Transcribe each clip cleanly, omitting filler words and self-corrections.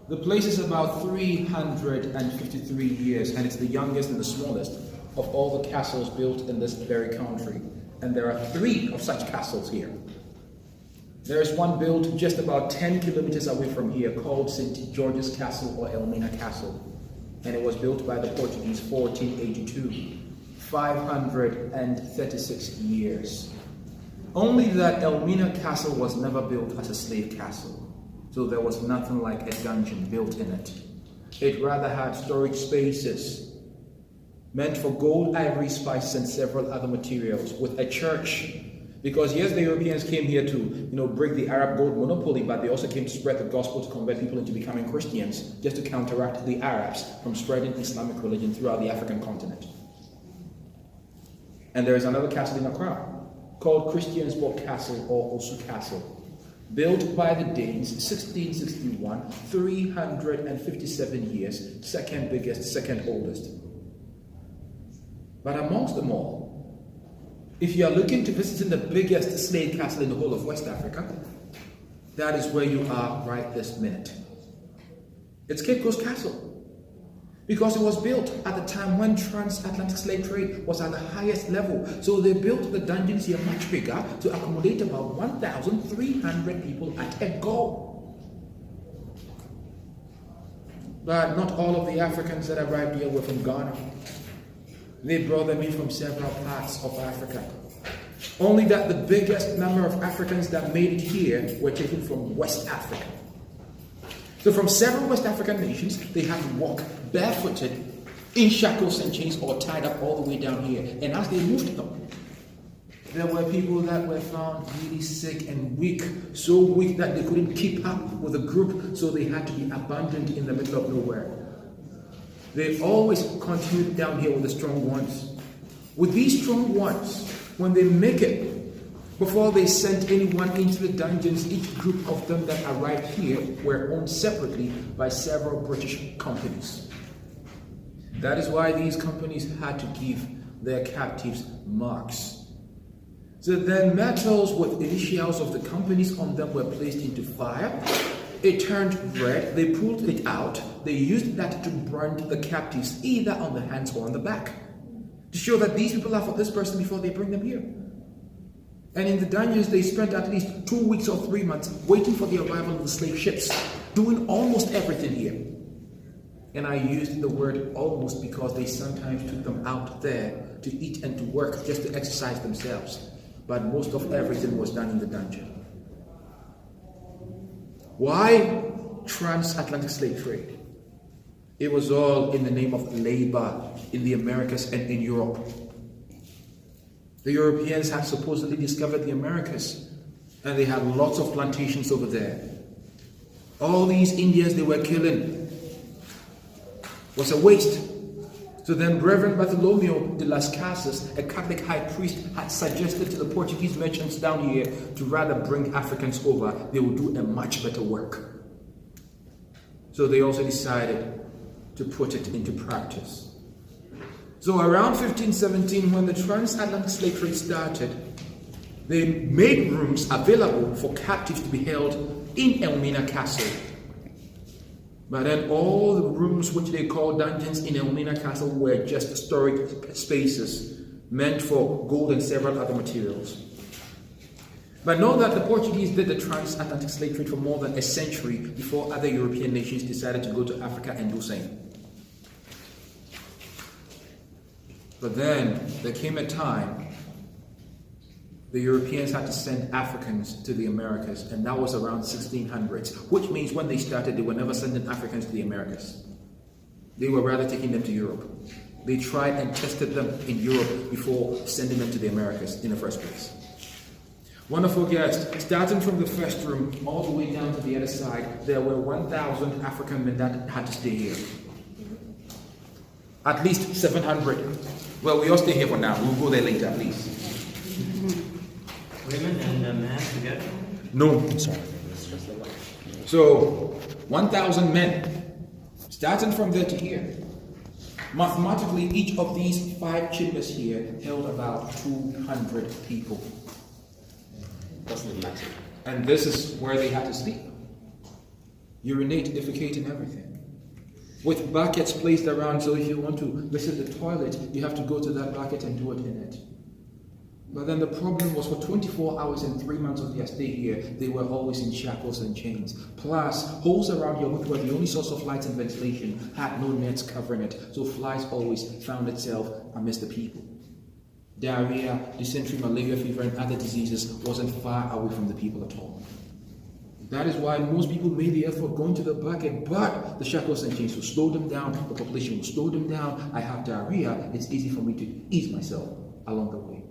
The place is about 353 years, and it's the youngest and the smallest of all the castles built in this very country. And there are 3 of such castles here. There is one built just about 10 kilometers away from here called St. George's Castle or Elmina Castle. And it was built by the Portuguese 1482. 536 years. Only that Elmina Castle was never built as a slave castle. So there was nothing like a dungeon built in it. It rather had storage spaces meant for gold, ivory, spices, and several other materials, with a church. Because yes, the Europeans came here to, break the Arab gold monopoly, but they also came to spread the gospel, to convert people into becoming Christians, just to counteract the Arabs from spreading Islamic religion throughout the African continent. And there is another castle in Accra called Christiansborg Castle or Osu Castle, built by the Danes, 1661, 357 years, second biggest, second oldest. But amongst them all, if you are looking to visit the biggest slave castle in the whole of West Africa, that is where you are right this minute. It's Cape Coast Castle. Because it was built at the time when transatlantic slave trade was at the highest level. So they built the dungeons here much bigger to accommodate about 1,300 people at a go. But not all of the Africans that arrived here were from Ghana. They brought them in from several parts of Africa. Only that the biggest number of Africans that made it here were taken from West Africa. So from several West African nations, they had to walk barefooted in shackles and chains or tied up all the way down here. And as they moved them, there were people that were found really sick and weak, so weak that they couldn't keep up with the group, so they had to be abandoned in the middle of nowhere. They always continued down here with the strong ones. With these strong ones, when they make it, before they sent anyone into the dungeons, each group of them that arrived here were owned separately by several British companies. That is why these companies had to give their captives marks. So then metals with initials of the companies on them were placed into fire. It turned red, they pulled it out, they used that to burn the captives either on the hands or on the back, to show that these people are for this person before they bring them here. And in the dungeons, they spent at least 2 weeks or 3 months waiting for the arrival of the slave ships, doing almost everything here. And I used the word almost because they sometimes took them out there to eat and to work, just to exercise themselves. But most of everything was done in the dungeon. Why transatlantic slave trade? It was all in the name of labor in the Americas and in Europe. The Europeans had supposedly discovered the Americas, and they had lots of plantations over there. All these Indians they were killing was a waste. So then Reverend Bartholomew de las Casas, a Catholic high priest, had suggested to the Portuguese merchants down here to rather bring Africans over. They would do a much better work. So they also decided to put it into practice. So around 1517, when the transatlantic slave trade started, they made rooms available for captives to be held in Elmina Castle. But then all the rooms which they called dungeons in Elmina Castle were just storage spaces meant for gold and several other materials. But know that the Portuguese did the transatlantic slave trade for more than a century before other European nations decided to go to Africa and do the same. But then there came a time the Europeans had to send Africans to the Americas, and that was around 1600s, which means when they started, they were never sending Africans to the Americas. They were rather taking them to Europe. They tried and tested them in Europe before sending them to the Americas in the first place. Wonderful guest, starting from the first room all the way down to the other side, there were 1,000 African men that had to stay here. At least 700. Well, we all stay here for now. We'll go there later, please. Women and men together? No, I'm sorry. So, 1,000 men, starting from there to here. Mathematically, each of these 5 chambers here held about 200 people. That's massive. And this is where they had to sleep. urinate, defecate, and everything. With buckets placed around, so if you want to visit the toilet, you have to go to that bucket and do it in it. But then the problem was for 24 hours and 3 months of their stay here, they were always in shackles and chains. Plus, holes around your which were the only source of light and ventilation had no nets covering it, so flies always found itself amidst the people. Diarrhea, dysentery, malaria fever, and other diseases wasn't far away from the people at all. That is why most people made the effort going to the bucket, but the shackles and chains will slow them down, the population will slow them down. I have diarrhea, it's easy for me to ease myself along the way.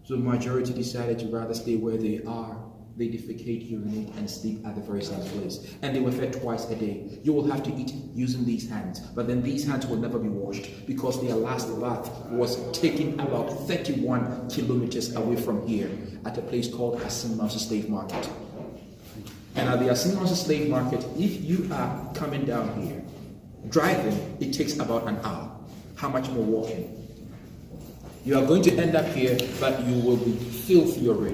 So the majority decided to rather stay where they are. They defecate, urinate, and sleep at the very same place. And they were fed twice a day. You will have to eat using these hands, but then these hands will never be washed because their last bath was taken about 31 kilometers away from here at a place called Asinma's Slave Market. And at the Asinma's Slave Market, if you are coming down here, driving, it takes about an hour. How much more walking? You are going to end up here, but you will be filthy already.